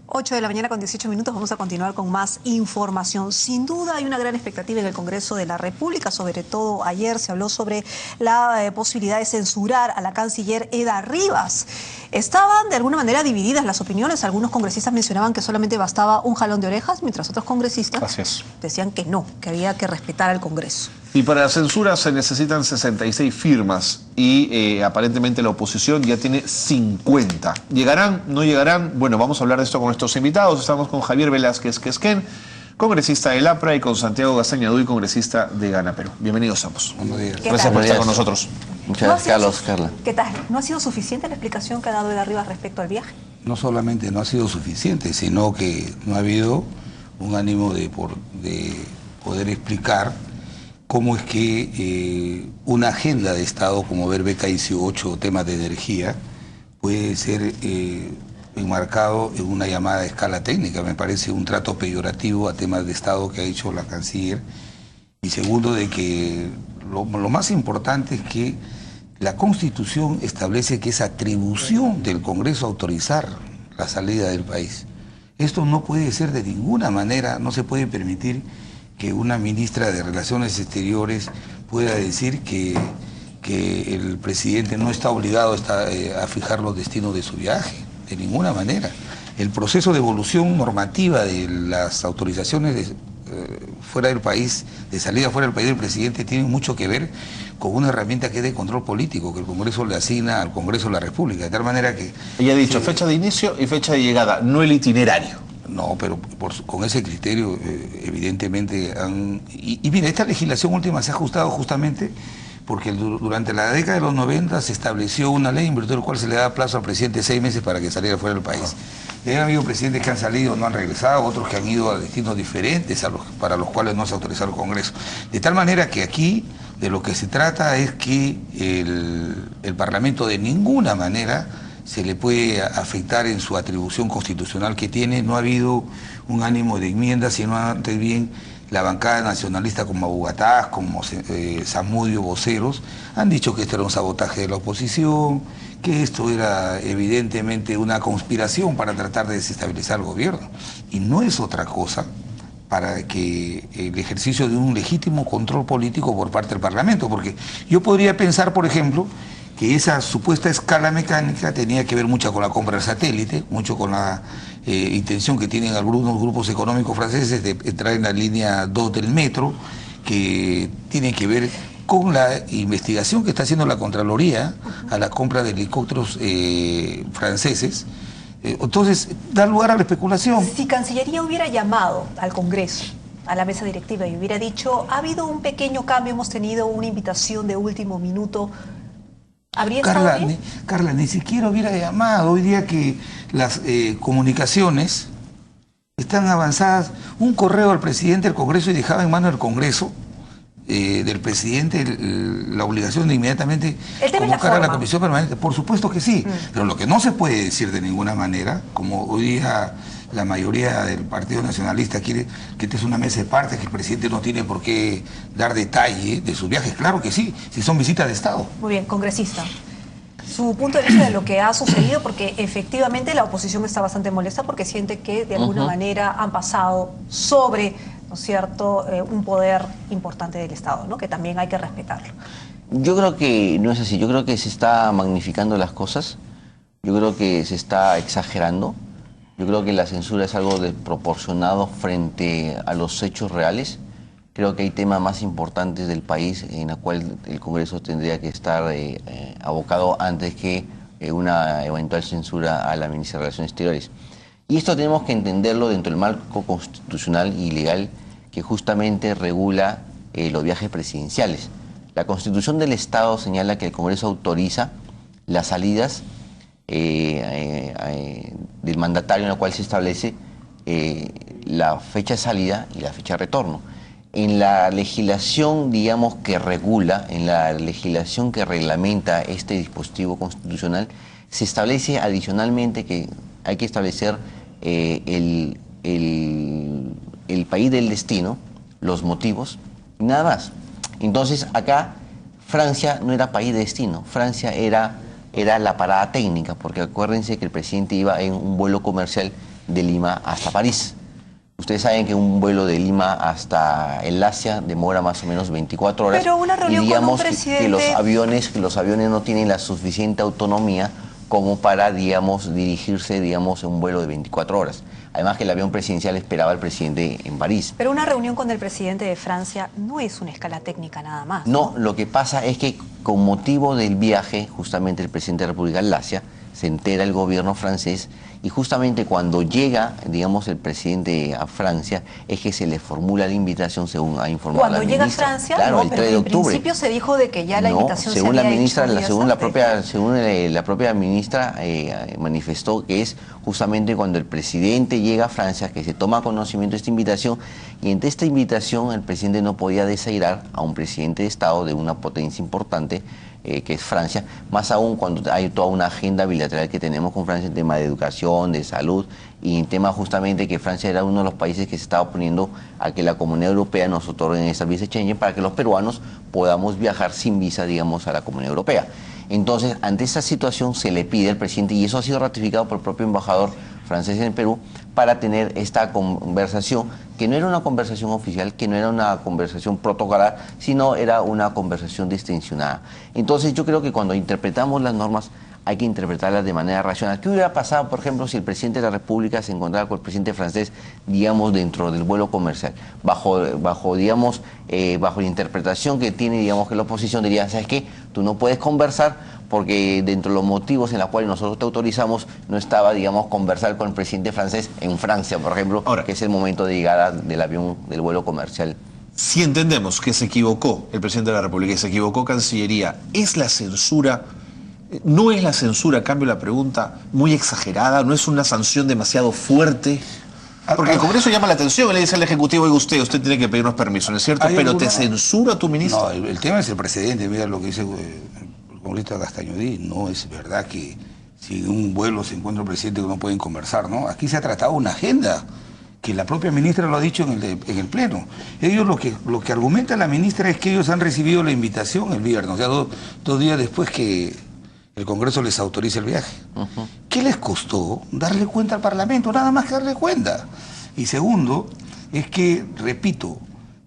8 de la mañana con 18 minutos, vamos a continuar con más información. Sin duda hay una gran expectativa en el Congreso de la República, sobre todo ayer se habló sobre la posibilidad de censurar a la canciller Eda Rivas. Estaban de alguna manera divididas las opiniones, algunos congresistas mencionaban que solamente bastaba un jalón de orejas, mientras otros congresistas decían que no, que había que respetar al Congreso. Y para la censura se necesitan 66 firmas y aparentemente la oposición ya tiene 50. ¿Llegarán? ¿No llegarán? Bueno, vamos a hablar de esto con nuestros invitados. Estamos con Javier Velázquez Quesquén, congresista del APRA, y con Santiago Gastañaduy, congresista de Gana Perú. Bienvenidos ambos. Buenos días. Gracias por estar con nosotros. Muchas gracias, Carla. ¿Qué tal? ¿No ha sido suficiente la explicación que ha dado Eda Rivas respecto al viaje? No solamente no ha sido suficiente, sino que no ha habido un ánimo de poder explicar cómo es que una agenda de Estado como ver BK18, temas de energía, puede ser enmarcado en una llamada de escala técnica. Me parece un trato peyorativo a temas de Estado que ha hecho la canciller. Y segundo, de que lo más importante es que la Constitución establece que es atribución del Congreso autorizar la salida del país. Esto no puede ser de ninguna manera, no se puede permitir que una ministra de Relaciones Exteriores pueda decir que el presidente no está obligado a fijar los destinos de su viaje, de ninguna manera. El proceso de evolución normativa de las autorizaciones fuera del país, de salida fuera del país del presidente, tiene mucho que ver con una herramienta que es de control político, que el Congreso le asigna al Congreso de la República, de tal manera que... Ella ha dicho fecha de inicio y fecha de llegada, no el itinerario. No, pero con ese criterio evidentemente han... Y mira, esta legislación última se ha ajustado justamente porque durante la década de los 90 se estableció una ley en virtud de la cual se le da plazo al presidente 6 meses para que saliera fuera del país. Y han habido presidentes que han salido, no han regresado, otros que han ido a destinos diferentes para los cuales no se ha autorizado el Congreso. De tal manera que aquí de lo que se trata es que el Parlamento de ninguna manera se le puede afectar en su atribución constitucional que tiene. No ha habido un ánimo de enmienda, sino antes bien la bancada nacionalista como Abugatás, como Zamudio, voceros, han dicho que esto era un sabotaje de la oposición, que esto era evidentemente una conspiración para tratar de desestabilizar el gobierno. Y no es otra cosa para que el ejercicio de un legítimo control político por parte del Parlamento, porque yo podría pensar, por ejemplo, que esa supuesta escala mecánica tenía que ver mucho con la compra del satélite, mucho con la intención que tienen algunos grupos económicos franceses de entrar en la línea 2 del metro, que tiene que ver con la investigación que está haciendo la Contraloría a la compra de helicópteros franceses. Entonces, da lugar a la especulación. Si Cancillería hubiera llamado al Congreso, a la mesa directiva, y hubiera dicho, ha habido un pequeño cambio, hemos tenido una invitación de último minuto, ¿habría estado bien? Carla, ni siquiera hubiera llamado. Hoy día que las comunicaciones están avanzadas, un correo al presidente del Congreso y dejaba en manos del Congreso, del presidente, la obligación de inmediatamente convocar a la Comisión Permanente. Por supuesto que sí, pero lo que no se puede decir de ninguna manera, como hoy día la mayoría del Partido Nacionalista quiere que esta es una mesa de partes, que el presidente no tiene por qué dar detalle de sus viajes. Claro que sí, si son visitas de Estado. Muy bien, congresista. Su punto de vista de lo que ha sucedido, porque efectivamente la oposición está bastante molesta porque siente que de alguna manera han pasado sobre, ¿no es cierto?, un poder importante del Estado, ¿no?, que también hay que respetarlo. Yo creo que no es así, yo creo que se está magnificando las cosas, yo creo que se está exagerando, yo creo que la censura es algo desproporcionado frente a los hechos reales. Creo que hay temas más importantes del país en el cual el Congreso tendría que estar abocado antes que una eventual censura a la ministra de Relaciones Exteriores. Y esto tenemos que entenderlo dentro del marco constitucional y legal que justamente regula los viajes presidenciales. La Constitución del Estado señala que el Congreso autoriza las salidas del mandatario, en la cual se establece la fecha de salida y la fecha de retorno. En la legislación, digamos, que regula, en la legislación que reglamenta este dispositivo constitucional, se establece adicionalmente que hay que establecer el país del destino, los motivos, y nada más. Entonces, acá Francia no era país de destino, Francia era la parada técnica, porque acuérdense que el presidente iba en un vuelo comercial de Lima hasta París. Ustedes saben que un vuelo de Lima hasta el Asia demora más o menos 24 horas. Pero una reunión y digamos con un presidente... que los aviones no tienen la suficiente autonomía como para, digamos, dirigirse, digamos, en un vuelo de 24 horas. Además que el avión presidencial esperaba al presidente en París. Pero una reunión con el presidente de Francia no es una escala técnica nada más. No, lo que pasa es que con motivo del viaje, justamente el presidente de la República al Asia, se entera el gobierno francés y justamente cuando llega, digamos, el presidente a Francia, es que se le formula la invitación según ha informado la ministra. Cuando llega a Francia, claro, no, el 3 pero de en octubre. principio se dijo de que ya la invitación según se había la ministra, hecho días según la antes. propia ministra manifestó que es justamente cuando el presidente llega a Francia que se toma conocimiento de esta invitación, y entre esta invitación el presidente no podía desairar a un presidente de Estado de una potencia importante, que es Francia, más aún cuando hay toda una agenda bilateral que tenemos con Francia en tema de educación, de salud, y en tema justamente que Francia era uno de los países que se estaba oponiendo a que la Comunidad Europea nos otorgue esa visa Schengen para que los peruanos podamos viajar sin visa, digamos, a la Comunidad Europea. Entonces, ante esa situación se le pide al presidente, y eso ha sido ratificado por el propio embajador francés en Perú, para tener esta conversación, que no era una conversación oficial, que no era una conversación protocolar, sino era una conversación distensionada. Entonces yo creo que cuando interpretamos las normas hay que interpretarlas de manera racional. ¿Qué hubiera pasado, por ejemplo, si el presidente de la República se encontraba con el presidente francés, digamos, dentro del vuelo comercial? Bajo la interpretación que tiene, digamos, que la oposición diría, ¿sabes qué? Tú no puedes conversar porque dentro de los motivos en los cuales nosotros te autorizamos no estaba, digamos, conversar con el presidente francés en Francia, por ejemplo, ahora, que es el momento de llegada del avión, del vuelo comercial. Si entendemos que se equivocó el presidente de la República y se equivocó Cancillería, ¿es la censura, no es la censura, cambio la pregunta, muy exagerada? ¿No es una sanción demasiado fuerte? Porque el Congreso llama la atención y le dice al Ejecutivo, oiga, usted tiene que pedirnos permiso, ¿no es cierto? Pero ¿te censura tu ministro? No, el tema es el precedente. Mira lo que dice el congresista Castañodí. No es verdad que si en un vuelo se encuentra el presidente que no pueden conversar, ¿no? Aquí se ha tratado una agenda que la propia ministra lo ha dicho en el Pleno. Ellos lo que argumenta la ministra es que ellos han recibido la invitación el viernes, o sea, dos días después que el Congreso les autoriza el viaje. ¿Qué les costó darle cuenta al Parlamento? Nada más que darle cuenta. Y segundo, es que, repito,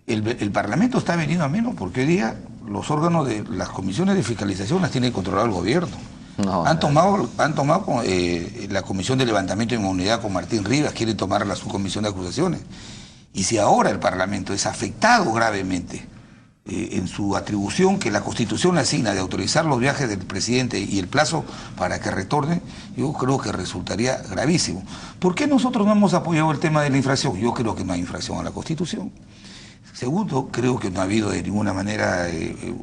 el Parlamento está venido a menos porque hoy día los órganos de las comisiones de fiscalización las tiene que controlar el gobierno. Han tomado la Comisión de Levantamiento de Inmunidad con Martín Rivas, quieren tomar la subcomisión de acusaciones. Y si ahora el Parlamento es afectado gravemente en su atribución que la Constitución le asigna de autorizar los viajes del presidente y el plazo para que retorne, yo creo que resultaría gravísimo. ¿Por qué nosotros no hemos apoyado el tema de la infracción? Yo creo que no hay infracción a la Constitución. Segundo, creo que no ha habido de ninguna manera,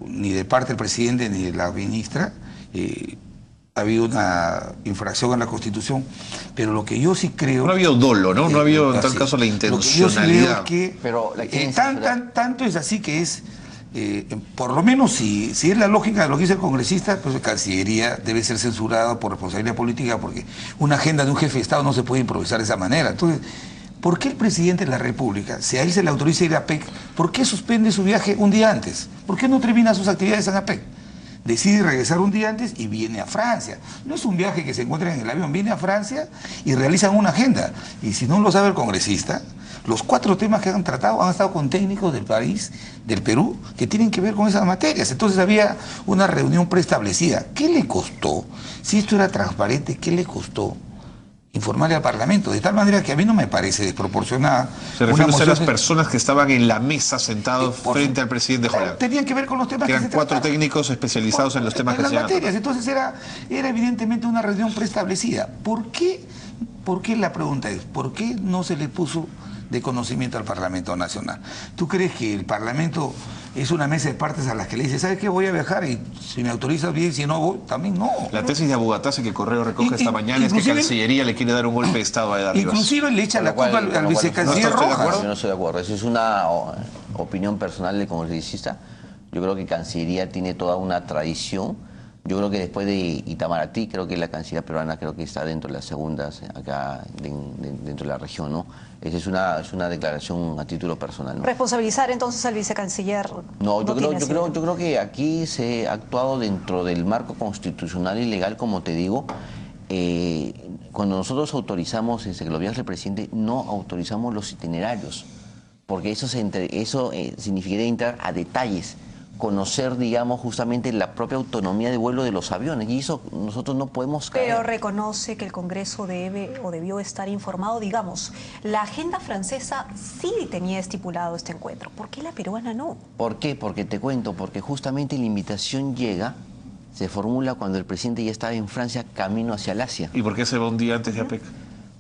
ni de parte del presidente ni de la ministra, ha habido una infracción a la Constitución, pero lo que yo sí creo... No ha habido dolo, ¿no? No ha habido en tal caso la intencionalidad. Lo que yo sí creo es que tanto es así que es, por lo menos si es la lógica de lo que dice el congresista, pues la Cancillería debe ser censurada por responsabilidad política, porque una agenda de un jefe de Estado no se puede improvisar de esa manera. Entonces, ¿por qué el presidente de la República, si a él se le autoriza ir a APEC, por qué suspende su viaje un día antes? ¿Por qué no termina sus actividades en APEC? Decide regresar un día antes y viene a Francia. No es un viaje que se encuentra en el avión, viene a Francia y realizan una agenda. Y si no lo sabe el congresista, los 4 temas que han tratado han estado con técnicos del país, del Perú, que tienen que ver con esas materias. Entonces había una reunión preestablecida. ¿Qué le costó? Si esto era transparente, ¿qué le costó informarle al Parlamento? De tal manera que a mí no me parece desproporcionada. Se refiere a las personas que estaban en la mesa sentados frente al presidente Jolán. Tenían que ver con los temas que se eran 4 trataban. técnicos especializados en los temas que se las materias. Entonces era evidentemente una reunión preestablecida. ¿Por qué? La pregunta es, ¿por qué no se le puso de conocimiento al Parlamento Nacional? ¿Tú crees que el Parlamento es una mesa de partes a las que le dice, ¿sabes qué? Voy a viajar y si me autorizas bien, si no voy, también no? La tesis de Abugatase que el Correo recoge esta mañana es que Cancillería le quiere dar un golpe de Estado a Eda Rivas. Inclusive le echa la culpa al vicecanciller Rojas. Yo no estoy de acuerdo. Eso es una opinión personal del congresista. Yo creo que Cancillería tiene toda una tradición. Yo creo que después de Itamaraty, creo que la Cancillería peruana creo que está dentro de las segundas acá dentro de la región, ¿no? Esa es una declaración a título personal, ¿no? Responsabilizar entonces al vicecanciller. No, yo creo que aquí se ha actuado dentro del marco constitucional y legal, como te digo. cuando nosotros autorizamos que los viajes del presidente, no autorizamos los itinerarios, porque eso significaría entrar a detalles, conocer, digamos, justamente la propia autonomía de vuelo de los aviones, y eso nosotros no podemos caer. Pero reconoce que el Congreso debe o debió estar informado, digamos. La agenda francesa sí tenía estipulado este encuentro. ¿Por qué la peruana no? ¿Por qué? Porque te cuento, porque justamente la invitación llega, se formula cuando el presidente ya estaba en Francia camino hacia el Asia. ¿Y por qué se va un día antes de APEC?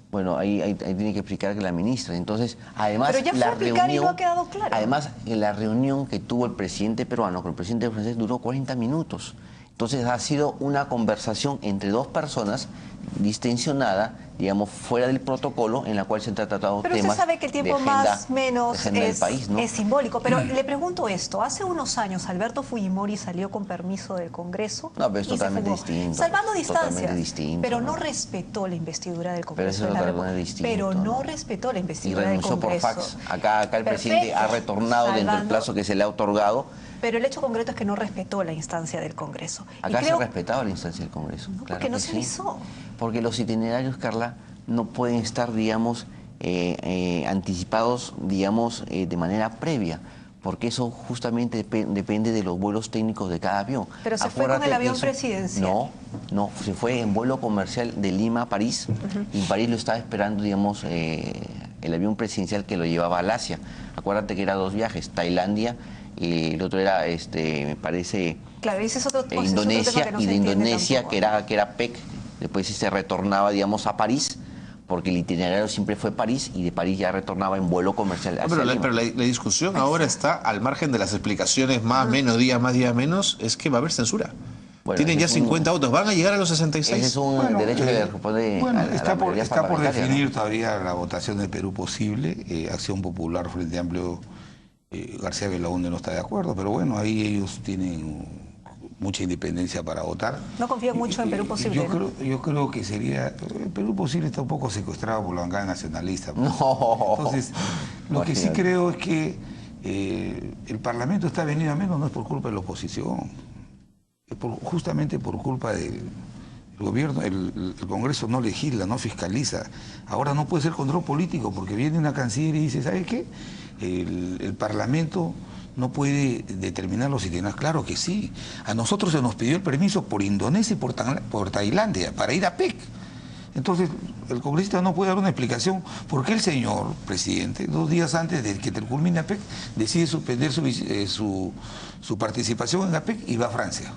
Bueno, ahí tiene que explicar que la ministra. Entonces, además, Pero ya fue la a explicar y reunión, no ha quedado claro. Además, en la reunión que tuvo el presidente peruano con el presidente francés duró 40 minutos. Entonces, ha sido una conversación entre dos personas distensionada, digamos, fuera del protocolo, en la cual se han tratado Pero temas usted sabe que el tiempo de agenda, más menos de agenda del país, ¿no? es simbólico. Pero le pregunto esto. Hace unos años Alberto Fujimori salió con permiso del Congreso No, pero es y se totalmente fugó, distinto. salvando Totalmente distancias. distinto, pero no ¿no? respetó la investidura del Pero Congreso. eso es de la totalmente República. distinto. Pero no ¿no? respetó la Y investidura del renunció por Congreso. fax. Acá el presidente ha Perfecto. retornado dentro del Salvando- plazo que se le ha otorgado. Pero el hecho concreto es que no respetó la instancia del Congreso. Y Acá se creo- ha respetado la instancia del Congreso. No, claro porque no que se sí. avisó. Porque los itinerarios, Carla, no pueden estar, digamos, anticipados, digamos, de manera previa, porque eso justamente depende de los vuelos técnicos de cada avión. Pero se fue con Acuérdate el avión que presidencial. No, se fue en vuelo comercial de Lima a París, y en París lo estaba esperando, digamos, el avión presidencial que lo llevaba al Asia. Acuérdate que eran 2 viajes, Tailandia, y el otro era, me parece, Claro, ese es otro, ese es otro tema Indonesia, que no y se de entiende Indonesia, tampoco. que era PEC, después se retornaba, digamos, a París, porque el itinerario siempre fue París, y de París ya retornaba en vuelo comercial hacia Lima. Pero la discusión ahora está, al margen de las explicaciones más, menos, día más, día menos, es que va a haber censura. Bueno, Tienen ese ya es un- 50 autos, van a llegar a los 66. Ese es un Bueno, derecho que le responde bueno, a la está por parlamentaria, ¿no? definir todavía la votación de Perú posible. Acción Popular, Frente Amplio, García Belaúnde no está de acuerdo, pero bueno, ahí ellos tienen mucha independencia para votar. No confían mucho en Perú posible, Yo creo que sería... Perú posible está un poco secuestrado por la bancada nacionalista. pues. No. Entonces, lo que sí Imagínate. creo es que el Parlamento está venido a menos, no es por culpa de la oposición, es justamente por culpa del gobierno. El Congreso no legisla, no fiscaliza. Ahora no puede ser control político porque viene una canciller y dice, ¿sabe qué? El Parlamento no puede determinar los itinerarios. Claro que sí. A nosotros se nos pidió el permiso por Indonesia y por Tailandia para ir a PEC. Entonces, el congresista no puede dar una explicación por qué el señor presidente, 2 días antes de que culmine APEC, decide suspender su participación en APEC y va a Francia.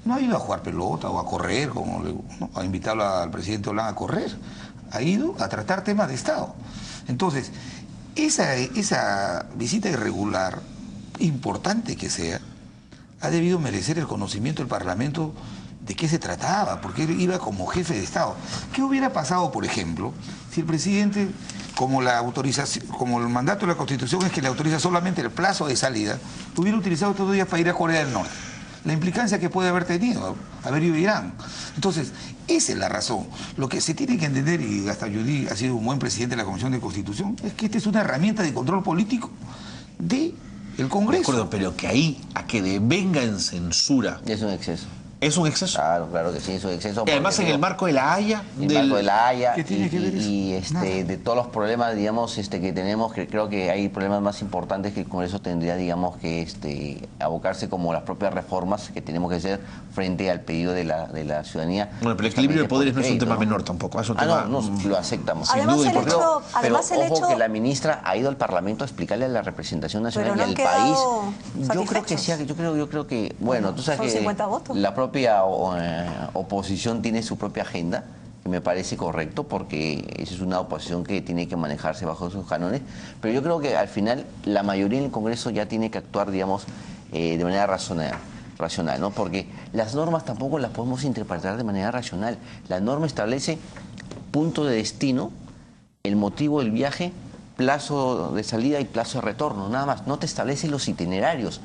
No ha ido a jugar pelota o a correr, ¿no? A invitarlo al presidente Hollande a correr. Ha ido a tratar temas de Estado. Entonces, esa visita irregular, importante que sea, ha debido merecer el conocimiento del Parlamento de qué se trataba, porque él iba como jefe de Estado. ¿Qué hubiera pasado, por ejemplo, si el presidente, como el mandato de la Constitución es que le autoriza solamente el plazo de salida, hubiera utilizado estos días para ir a Corea del Norte? La implicancia que puede haber tenido, haber ido a Irán. Entonces, esa es la razón. Lo que se tiene que entender, y hasta Judy ha sido un buen presidente de la Comisión de Constitución, es que esta es una herramienta de control político del De Congreso. acuerdo, pero que ahí, a que devenga en censura, Es un exceso. es un exceso. Claro que sí, es un exceso. Y además porque, en el digo, marco de la Haya, el marco de la Haya ¿Qué tiene que ver eso? y Nada. de todos los problemas, digamos, que tenemos, que creo que hay problemas más importantes que el Congreso tendría, digamos, que abocarse, como las propias reformas que tenemos que hacer frente al pedido de la ciudadanía. Bueno, pero el equilibrio de poderes no es un Crédito, tema ¿no? menor tampoco. Es un tema, No, lo aceptamos. Sin Además, duda el importante. hecho- Pero además, el ojo hecho- que la ministra ha ido al Parlamento a explicarle a la representación nacional Pero y no al han país. quedado Yo creo que sí, satisfechos. yo creo que, bueno, tú sabes son que 50 votos. la propia oposición tiene su propia agenda, que me parece correcto, porque esa es una oposición que tiene que manejarse bajo sus cánones, pero yo creo que al final la mayoría en el Congreso ya tiene que actuar, digamos, de manera racional, ¿no? Porque las normas tampoco las podemos interpretar de manera racional. La norma establece punto de destino, el motivo del viaje, plazo de salida y plazo de retorno, nada más. No te establece los itinerarios.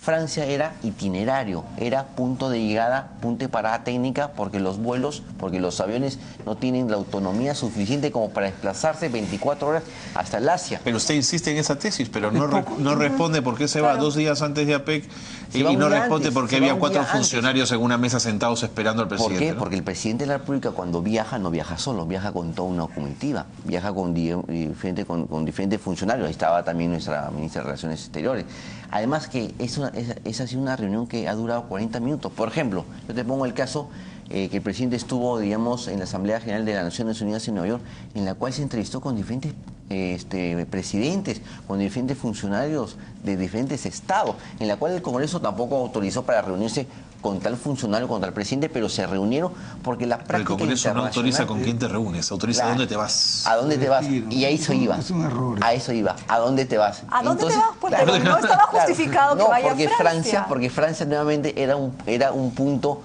Francia era itinerario, era punto de llegada, punto de parada técnica, porque los vuelos, porque los aviones no tienen la autonomía suficiente como para desplazarse 24 horas hasta el Asia. Pero usted insiste en esa tesis, pero no responde por qué se va 2 días antes de APEC y no responde por qué había 4 funcionarios en una mesa sentados esperando al presidente. ¿Por qué? ¿No? Porque el presidente de la República cuando viaja, no viaja solo, viaja con toda una comitiva, viaja con diferentes funcionarios. Ahí estaba también nuestra ministra de Relaciones Exteriores. Además que esa ha sido una reunión que ha durado 40 minutos. Por ejemplo, yo te pongo el caso que el presidente estuvo, digamos, en la Asamblea General de las Naciones Unidas en Nueva York, en la cual se entrevistó con diferentes presidentes, con diferentes funcionarios de diferentes estados, en la cual el Congreso tampoco autorizó para reunirse con tal funcionario, con tal presidente, pero se reunieron porque la práctica internacional... El Congreso no autoriza con quién te reúnes, autoriza a dónde te vas. ¿A dónde te vas? Y a eso iba. Es un error. A eso iba. ¿A dónde te vas? ¿A dónde Entonces, te vas? Porque claro, no estaba justificado que vaya porque a Francia. Porque Francia nuevamente era un punto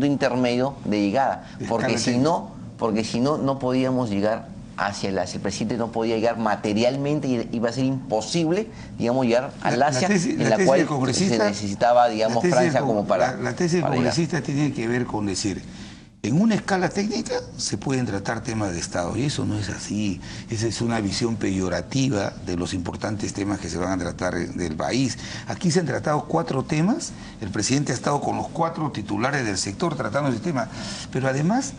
intermedio de llegada. Porque si no, no podíamos llegar hacia el Asia. El presidente no podía llegar materialmente y iba a ser imposible, digamos, llegar al Asia, en la cual se necesitaba, digamos, Francia como para... La tesis del para congresista llegar. tiene que ver con decir, en una escala técnica se pueden tratar temas de Estado, y eso no es así. Esa es una visión peyorativa de los importantes temas que se van a tratar del país. Aquí se han tratado 4 temas, el presidente ha estado con los 4 titulares del sector tratando ese tema, pero además...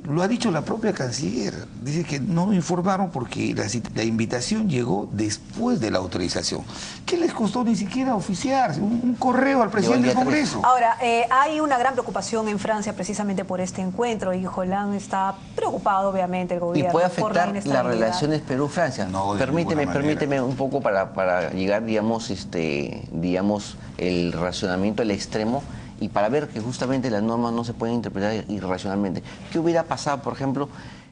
Lo ha dicho la propia canciller, dice que no me informaron porque la invitación llegó después de la autorización. ¿Qué les costó ni siquiera oficiar? Un correo al presidente del Congreso. Ahora, hay una gran preocupación en Francia precisamente por este encuentro y Hollande está preocupado, obviamente, el gobierno. ¿Y puede por la afectar las inestabilidad. relaciones Perú-Francia? No, permíteme un poco para llegar, digamos, el racionamiento al extremo y para ver que justamente las normas no se pueden interpretar irracionalmente. ¿Qué hubiera pasado, por ejemplo,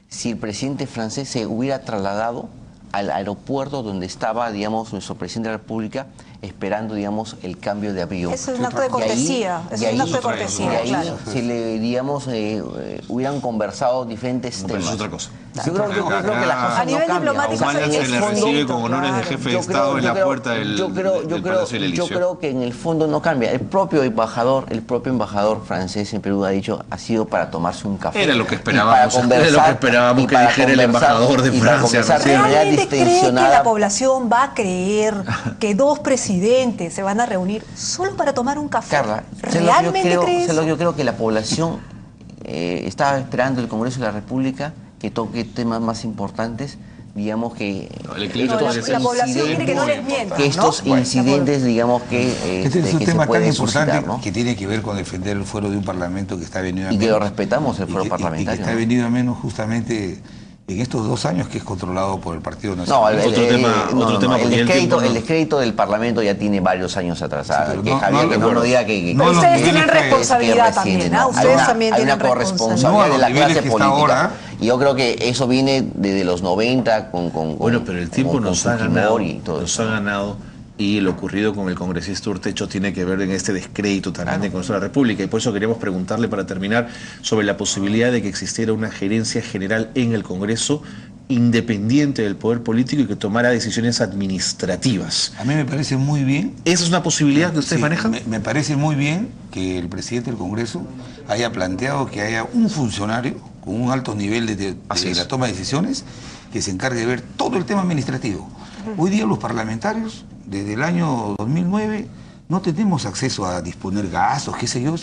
si el presidente francés se hubiera trasladado al aeropuerto donde estaba, digamos, nuestro presidente de la República esperando, digamos, el cambio de avión? Eso es un acto de cortesía. Y ahí claro. se le, digamos, hubieran conversado diferentes temas. Pero es otra cosa. Yo creo que las cosas a nivel no diplomático cambian. se le recibe con honores de jefe de Estado en la puerta del Palacio del Elíseo. Yo creo que en el fondo no cambia. El propio embajador francés en Perú ha dicho, ha sido para tomarse un café. Era lo que esperábamos. Era lo que esperábamos que dijera el embajador de Francia. ¿Realmente cree que la población va a creer que 2 presidentes se van a reunir solo para tomar un café? Carla, ¿realmente crees? Yo creo que la población está esperando el Congreso de la República que toque temas más importantes, digamos que la población quiere que no les mientan, que estos incidentes, digamos que este es un que tema se pueden tan importante suscitar, ¿no? que tiene que ver con defender el fuero de un parlamento que está venido a Y menos. que lo respetamos, el fuero Y que parlamentario. está ¿no? venido a menos justamente en estos 2 años que es controlado por el Partido No, Nacional. el descrédito del Parlamento ya tiene varios años atrasado. Sí, Que Javier que no lo diga que... Pero ustedes tienen niveles que- responsabilidad también, ¿no? Ustedes también hay tienen una corresponsabilidad No, de la a los niveles clase que está política. ahora. Y yo creo que eso viene desde los 90 con Bueno, pero el tiempo con nos ha Fujimori ganado, y todo nos eso. ha ganado, y lo ocurrido con el congresista Urtecho tiene que ver en este descrédito tan grande con la República, y por eso queríamos preguntarle para terminar sobre la posibilidad de que existiera una gerencia general en el Congreso independiente del poder político y que tomara decisiones administrativas. A mí me parece muy bien. ¿Esa es una posibilidad que ustedes Sí, manejan? me parece muy bien que el presidente del Congreso haya planteado que haya un funcionario con un alto nivel de Así es. la toma de decisiones que se encargue de ver todo el tema administrativo. Hoy día los parlamentarios, desde el año 2009, no tenemos acceso a disponer gastos, qué sé yo.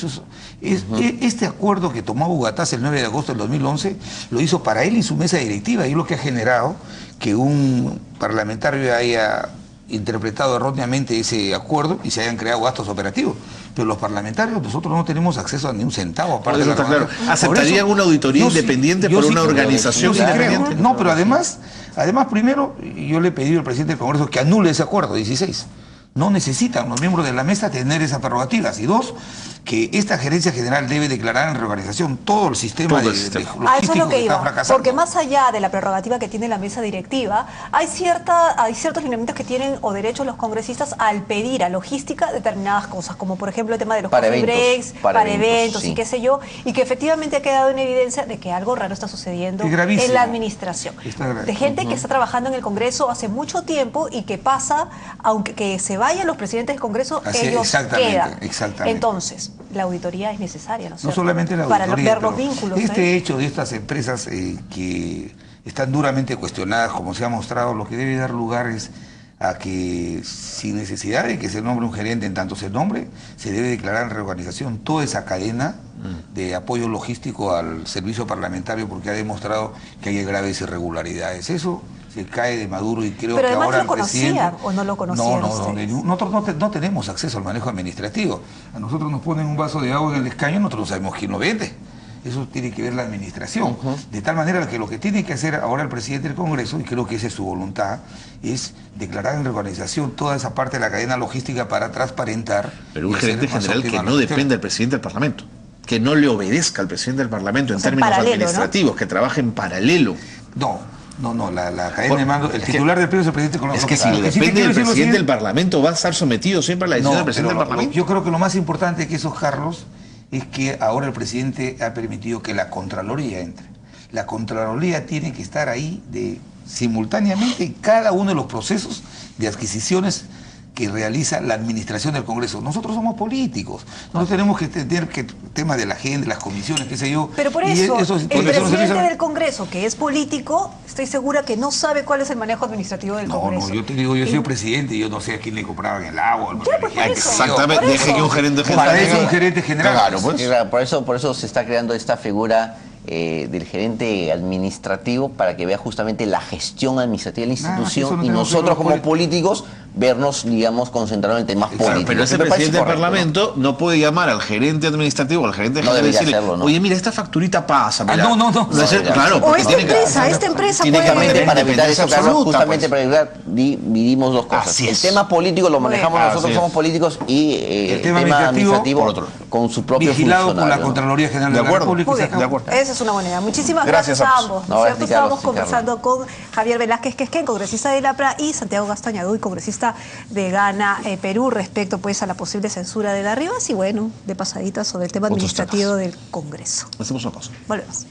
Este acuerdo que tomó Bugatás el 9 de agosto del 2011 lo hizo para él y su mesa directiva, y es lo que ha generado que un parlamentario haya interpretado erróneamente ese acuerdo y se hayan creado gastos operativos. Pero los parlamentarios, nosotros no tenemos acceso a ni un centavo. Por eso de la está claro. ganancia. ¿Aceptarían Por eso, una auditoría yo sí- independiente yo por sí una creo- organización yo sí creo. independiente? No, pero además primero, yo le he pedido al presidente del Congreso que anule ese acuerdo 16. No necesitan los miembros de la mesa tener esas prerrogativas. Y 2, que esta gerencia general debe declarar en reorganización todo el sistema Todo el de sistema. A eso es lo que está iba, fracasando. porque más allá de la prerrogativa que tiene la mesa directiva, hay ciertos lineamientos que tienen o derechos los congresistas al pedir a logística determinadas cosas, como por ejemplo el tema de los Para coffee eventos, breaks, para para eventos, eventos sí. y qué sé yo, y que efectivamente ha quedado en evidencia de que algo raro está sucediendo Es gravísimo. en la administración. Está gravísimo. De gente que está trabajando en el Congreso hace mucho tiempo y que pasa, aunque que se va vayan los presidentes del Congreso, Así, ellos exactamente, quedan. exactamente. Entonces, la auditoría es necesaria, ¿no es No cierto? solamente la Para auditoría, ver los pero vínculos. este hecho de estas empresas que están duramente cuestionadas, como se ha mostrado, lo que debe dar lugar es a que, sin necesidad de que se nombre un gerente, en tanto se nombre, se debe declarar en reorganización toda esa cadena de apoyo logístico al servicio parlamentario, porque ha demostrado que hay graves irregularidades. Eso se cae de Maduro y creo Pero que además ahora lo conocían o no lo conocían ustedes. nosotros no tenemos acceso al manejo administrativo. A nosotros nos ponen un vaso de agua en el escaño, nosotros no sabemos quién lo vende. Eso tiene que ver la administración. De tal manera que lo que tiene que hacer ahora el presidente del Congreso, y creo que esa es su voluntad, es declarar en reorganización toda esa parte de la cadena logística para transparentar. Pero un gerente general que no depende del presidente del Parlamento, que no le obedezca al presidente del Parlamento en términos administrativos, ¿no? Que trabaje en paralelo. No, la cadena de mando, el titular del pleno es el presidente del Congreso. Es que si depende del presidente del Parlamento, va a estar sometido siempre a la decisión del presidente del Parlamento. Yo creo que lo más importante que eso, Carlos, es que ahora el presidente ha permitido que la Contraloría entre. La Contraloría tiene que estar ahí simultáneamente en cada uno de los procesos de adquisiciones que realiza la administración del Congreso. Nosotros somos políticos, nosotros tenemos que tener que tema de la agenda, las comisiones, qué sé yo. Pero por eso, el presidente del Congreso, que es político, estoy segura que no sabe cuál es el manejo administrativo del Congreso. No, yo te digo, yo soy presidente y yo no sé a quién le compraban el agua. Exactamente, deje que un gerente general. Para eso un gerente general. Claro, pues. Por eso se está creando esta figura del gerente administrativo, para que vea justamente la gestión administrativa de la institución, y nosotros como políticos vernos, digamos, concentrados en temas políticos. Pero ese presidente del Parlamento no puede llamar al gerente administrativo o al gerente general y decirle, oye, mira, esta facturita pasa. No. Claro, o esta empresa justamente puede... para evitar eso, Carlos, justamente para evitar, dividimos dos cosas. El tema político lo manejamos nosotros, somos políticos, y el tema administrativo por otro, con su propio vigilado funcionario, por la Contraloría General de la República. De acuerdo. Esa es una buena idea. Muchísimas gracias a ambos. ¿Cierto? Estábamos conversando con Javier Velázquez Quesquén, congresista de Lapra, y Santiago Gastañaduy, congresista de Gana Perú, respecto pues a la posible censura de la Rivas y bueno, de pasadita sobre el tema administrativo del Congreso. Hacemos una pausa. Volvemos.